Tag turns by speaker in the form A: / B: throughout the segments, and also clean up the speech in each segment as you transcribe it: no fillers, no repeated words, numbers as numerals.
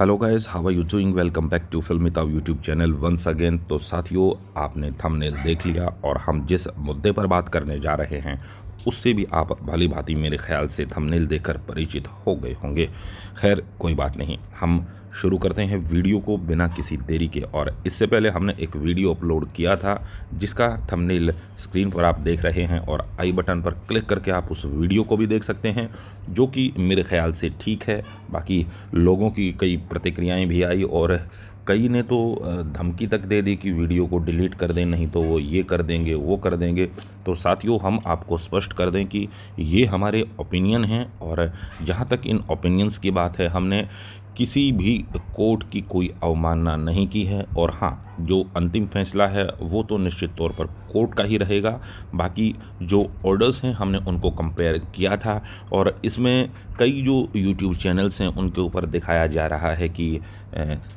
A: Hello guys, how are you doing? Welcome back to Filmita YouTube channel once again. तो साथियों, आपने thumbnail देख लिया और हम जिस मुद्दे पर बात करने जा रहे हैं उससे भी आप भली भांति मेरे ख्याल से थंबनेल देखकर परिचित हो गए होंगे। खैर कोई बात नहीं, हम शुरू करते हैं वीडियो को बिना किसी देरी के। और इससे पहले हमने एक वीडियो अपलोड किया था जिसका थंबनेल स्क्रीन पर आप देख रहे हैं, और आई बटन पर क्लिक करके आप उस वीडियो को भी देख सकते हैं, जो कि मेरे ख्याल से ठीक है। बाकी लोगों की कई प्रतिक्रियाएं भी आई और कई ने तो धमकी तक दे दी कि वीडियो को डिलीट कर दें, नहीं तो वो ये कर देंगे वो कर देंगे। तो साथियों, हम आपको स्पष्ट कर दें कि ये हमारे ओपिनियन हैं, और जहाँ तक इन ओपिनियंस की बात है, हमने किसी भी कोर्ट की कोई अवमानना नहीं की है। और हाँ, जो अंतिम फैसला है वो तो निश्चित तौर पर कोर्ट का ही रहेगा। बाकी जो ऑर्डर्स हैं हमने उनको कंपेयर किया था, और इसमें कई जो यूट्यूब चैनल्स हैं उनके ऊपर दिखाया जा रहा है कि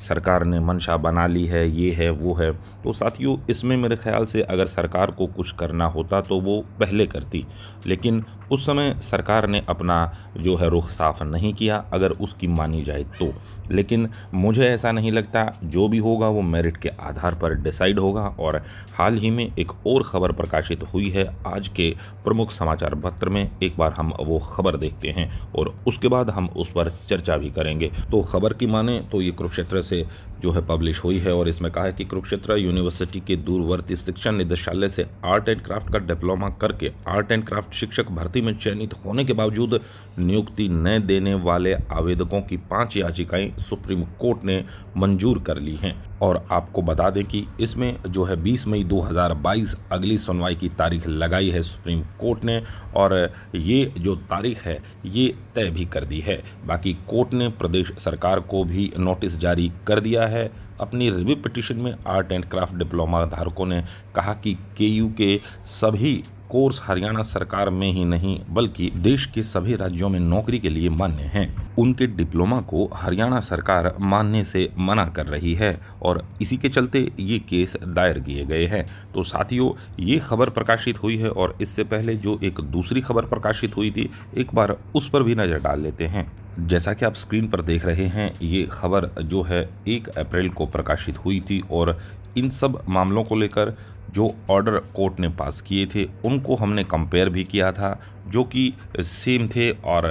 A: सरकार ने मंशा बना ली है, ये है वो है। तो साथियों, इसमें मेरे ख्याल से अगर सरकार को कुछ करना होता तो वो पहले करती, लेकिन उस समय सरकार ने अपना जो है रुख साफ नहीं किया, अगर उसकी मानी जाए तो। लेकिन मुझे ऐसा नहीं लगता, जो भी होगा वो मेरिट के आधार पर डिसाइड होगा। और हाल ही में एक और ख़बर प्रकाशित हुई है आज के प्रमुख समाचार पत्र में, एक बार हम वो खबर देखते हैं और उसके बाद हम उस पर चर्चा भी करेंगे। तो खबर की माने तो ये कुरुक्षेत्र से जो है पब्लिश हुई है, और इसमें कहा है कि कुरुक्षेत्र यूनिवर्सिटी के दूरवर्ती शिक्षा निदेशालय से आर्ट एंड क्राफ्ट का डिप्लोमा करके आर्ट एंड क्राफ्ट शिक्षक भर्ती में चयनित होने के बावजूद नियुक्ति न देने वाले आवेदकों की 5 याचिकाएं सुप्रीम कोर्ट ने मंजूर कर ली हैं। और आपको बता दें कि इसमें जो है 20 मई 2022 अगली सुनवाई की तारीख लगाई है सुप्रीम कोर्ट ने, और ये जो तारीख है ये तय भी कर दी है। बाकी कोर्ट ने प्रदेश सरकार को भी नोटिस जारी कर दिया है। अपनी रिव्यू पिटीशन में आर्ट एंड क्राफ्ट डिप्लोमा धारकों ने कहा कि केयू के सभी कोर्स हरियाणा सरकार में ही नहीं बल्कि देश के सभी राज्यों में नौकरी के लिए मान्य हैं। उनके डिप्लोमा को हरियाणा सरकार मानने से मना कर रही है, और इसी के चलते ये केस दायर किए गए हैं। तो साथियों, ये खबर प्रकाशित हुई है, और इससे पहले जो एक दूसरी खबर प्रकाशित हुई थी, एक बार उस पर भी नज़र डाल लेते हैं। जैसा कि आप स्क्रीन पर देख रहे हैं, ये खबर जो है 1 अप्रैल को प्रकाशित हुई थी, और इन सब मामलों को लेकर जो ऑर्डर कोर्ट ने पास किए थे उनको हमने कंपेयर भी किया था, जो कि सेम थे, और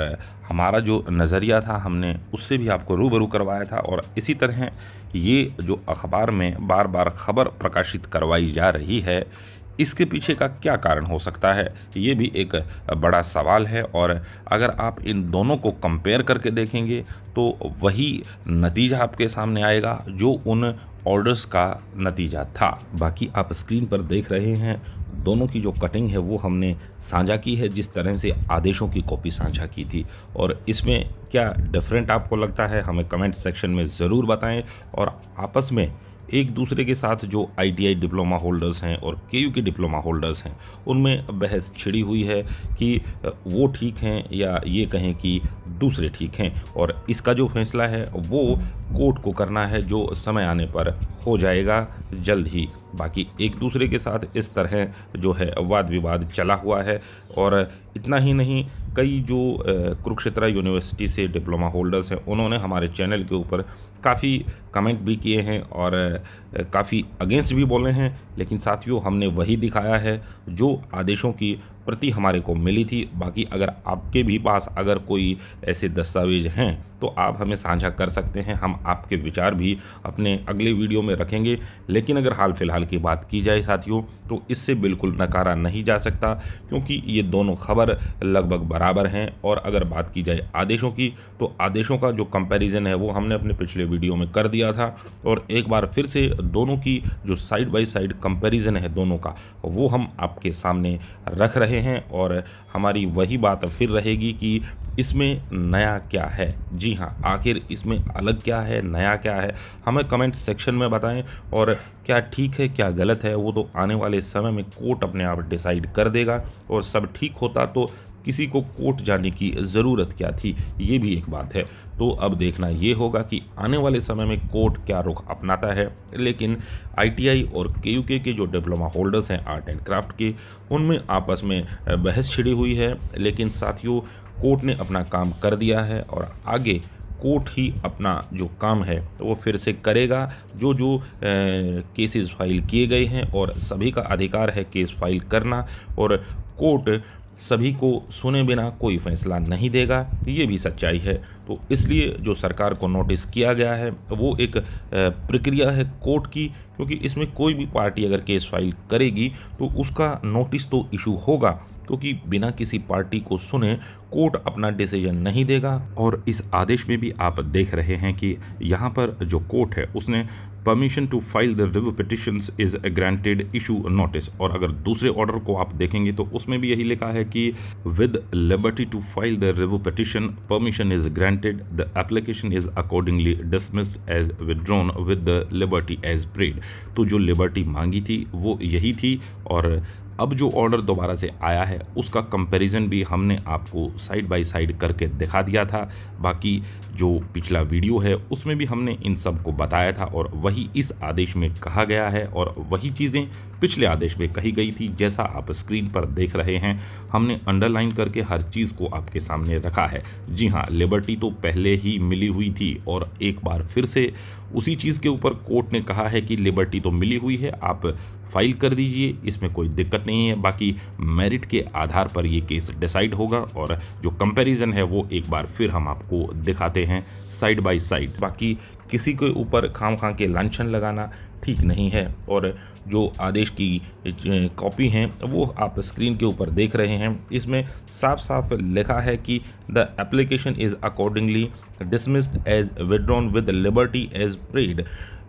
A: हमारा जो नज़रिया था हमने उससे भी आपको रूबरू करवाया था। और इसी तरह ये जो अखबार में बार बार खबर प्रकाशित करवाई जा रही है, इसके पीछे का क्या कारण हो सकता है, ये भी एक बड़ा सवाल है। और अगर आप इन दोनों को कंपेयर करके देखेंगे तो वही नतीजा आपके सामने आएगा जो उन ऑर्डर्स का नतीजा था। बाकी आप स्क्रीन पर देख रहे हैं, दोनों की जो कटिंग है वो हमने साझा की है, जिस तरह से आदेशों की कॉपी साझा की थी। और इसमें क्या डिफरेंट आपको लगता है, हमें कमेंट सेक्शन में ज़रूर बताएं। और आपस में एक दूसरे के साथ जो आईटीआई डिप्लोमा होल्डर्स हैं और केयू के डिप्लोमा होल्डर्स हैं, उनमें बहस छिड़ी हुई है कि वो ठीक हैं या ये कहें कि दूसरे ठीक हैं। और इसका जो फैसला है वो कोर्ट को करना है, जो समय आने पर हो जाएगा जल्द ही। बाकी एक दूसरे के साथ इस तरह जो है वाद विवाद चला हुआ है। और इतना ही नहीं, कई जो कुरुक्षेत्र यूनिवर्सिटी से डिप्लोमा होल्डर्स हैं उन्होंने हमारे चैनल के ऊपर काफ़ी कमेंट भी किए हैं और काफ़ी अगेंस्ट भी बोले हैं। लेकिन साथियों, हमने वही दिखाया है जो आदेशों की प्रति हमारे को मिली थी। बाकी अगर आपके भी पास अगर कोई ऐसे दस्तावेज हैं तो आप हमें साझा कर सकते हैं, हम आपके विचार भी अपने अगले वीडियो में रखेंगे। लेकिन अगर हाल फिलहाल की बात की जाए साथियों, तो इससे बिल्कुल नकारा नहीं जा सकता, क्योंकि ये दोनों खबर लगभग बराबर हैं। और अगर बात की जाए आदेशों की, तो आदेशों का जो कंपैरिजन है वो हमने अपने पिछले वीडियो में कर दिया था, और एक बार फिर से दोनों की जो साइड बाय साइड कंपैरिजन है दोनों का, वो हम आपके सामने रख रहे हैं। और हमारी वही बात फिर रहेगी कि इसमें नया क्या है। जी हाँ, आखिर इसमें अलग क्या है, नया क्या है, हमें कमेंट सेक्शन में बताएं। और क्या ठीक है क्या गलत है वो तो आने वाले समय में कोर्ट अपने आप डिसाइड कर देगा, और सब ठीक होता तो किसी को कोर्ट जाने की ज़रूरत क्या थी, ये भी एक बात है। तो अब देखना ये होगा कि आने वाले समय में कोर्ट क्या रुख अपनाता है। लेकिन आईटीआई और केयूके के जो डिप्लोमा होल्डर्स हैं आर्ट एंड क्राफ्ट के, उनमें आपस में बहस छिड़ी हुई है। लेकिन साथियों, कोर्ट ने अपना काम कर दिया है, और आगे कोर्ट ही अपना जो काम है वो फिर से करेगा। जो जो केसेस फाइल किए गए हैं और सभी का अधिकार है केस फाइल करना, और कोर्ट सभी को सुने बिना कोई फैसला नहीं देगा, ये भी सच्चाई है। तो इसलिए जो सरकार को नोटिस किया गया है वो एक प्रक्रिया है कोर्ट की, क्योंकि इसमें कोई भी पार्टी अगर केस फाइल करेगी तो उसका नोटिस तो इशू होगा, क्योंकि बिना किसी पार्टी को सुने कोर्ट अपना डिसीजन नहीं देगा। और इस आदेश में भी आप देख रहे हैं कि यहाँ पर जो कोर्ट है उसने permission to file the review petitions is granted issue notice, और अगर दूसरे ऑर्डर को आप देखेंगे तो उसमें भी यही लिखा है कि with liberty to file the review petition permission is granted, the application is accordingly dismissed as withdrawn with the liberty as prayed. तो जो लिबर्टी मांगी थी वो यही थी, और अब जो ऑर्डर दोबारा से आया है उसका कंपैरिजन भी हमने आपको साइड बाय साइड करके दिखा दिया था। बाकी जो पिछला वीडियो है उसमें भी हमने इन सब को बताया था, और वही इस आदेश में कहा गया है, और वही चीज़ें पिछले आदेश में कही गई थी। जैसा आप स्क्रीन पर देख रहे हैं, हमने अंडरलाइन करके हर चीज़ को आपके सामने रखा है। जी हाँ, लिबर्टी तो पहले ही मिली हुई थी, और एक बार फिर से उसी चीज़ के ऊपर कोर्ट ने कहा है कि लिबर्टी तो मिली हुई है, आप फाइल कर दीजिए, इसमें कोई दिक्कत नहीं है। बाकी मेरिट के आधार पर ये केस डिसाइड होगा, और जो कंपैरिजन है वो एक बार फिर हम आपको दिखाते हैं साइड बाय साइड। बाकी किसी के ऊपर खामखा के लांछन लगाना ठीक नहीं है, और जो आदेश की कॉपी हैं वो आप स्क्रीन के ऊपर देख रहे हैं। इसमें साफ साफ लिखा है कि the application is accordingly dismissed as withdrawn with liberty as prayed,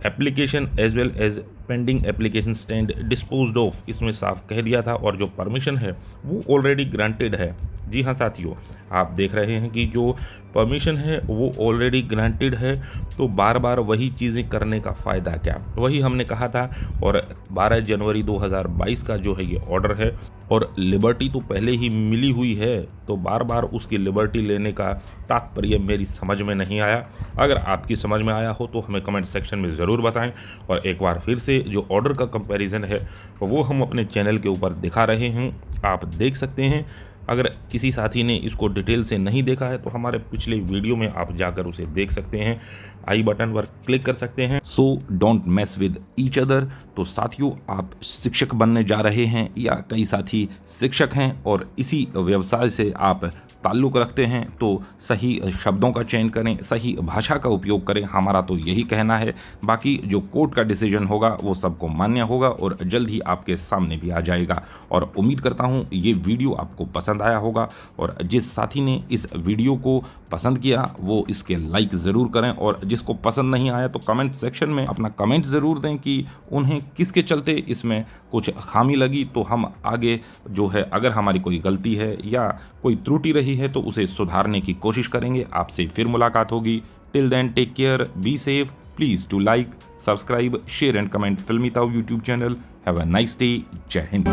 A: application as well as pending application stand disposed of. इसमें साफ कह दिया था, और जो परमिशन है वो ऑलरेडी ग्रांटेड है। जी हाँ साथियों, आप देख रहे हैं कि जो परमिशन है वो ऑलरेडी ग्रांटेड है, तो बार बार वही चीज़ें करने का फ़ायदा क्या। वही हमने कहा था, और 12 जनवरी 2022 का जो है ये ऑर्डर है, और लिबर्टी तो पहले ही मिली हुई है, तो बार बार उसकी लिबर्टी लेने का तात्पर्य मेरी समझ में नहीं आया। अगर आपकी समझ में आया हो तो हमें कमेंट सेक्शन में ज़रूर बताएं, और एक बार फिर से जो ऑर्डर का कंपैरिजन है वो हम अपने चैनल के ऊपर दिखा रहे हैं, आप देख सकते हैं। अगर किसी साथी ने इसको डिटेल से नहीं देखा है तो हमारे पिछले वीडियो में आप जाकर उसे देख सकते हैं, आई बटन पर क्लिक कर सकते हैं। So don't mess with each other. तो साथियों, आप शिक्षक बनने जा रहे हैं या कई साथी शिक्षक हैं और इसी व्यवसाय से आप ताल्लुक़ रखते हैं, तो सही शब्दों का चयन करें, सही भाषा का उपयोग करें, हमारा तो यही कहना है। बाकी जो कोर्ट का डिसीजन होगा वो सबको मान्य होगा और जल्द ही आपके सामने भी आ जाएगा। और उम्मीद करता हूँ ये वीडियो आपको पसंद आया होगा, और जिस साथी ने इस वीडियो को पसंद किया वो इसके लाइक ज़रूर करें, और जिसको पसंद नहीं आया तो कमेंट सेक्शन में अपना कमेंट ज़रूर दें कि उन्हें किसके चलते इसमें कुछ खामी लगी, तो हम आगे जो है अगर हमारी कोई गलती है या कोई त्रुटि रही है तो उसे सुधारने की कोशिश करेंगे। आपसे फिर मुलाकात होगी। Till then take care, be safe, please to like, subscribe, share and comment Filmi Tau YouTube channel. Have a nice day. जय हिंद।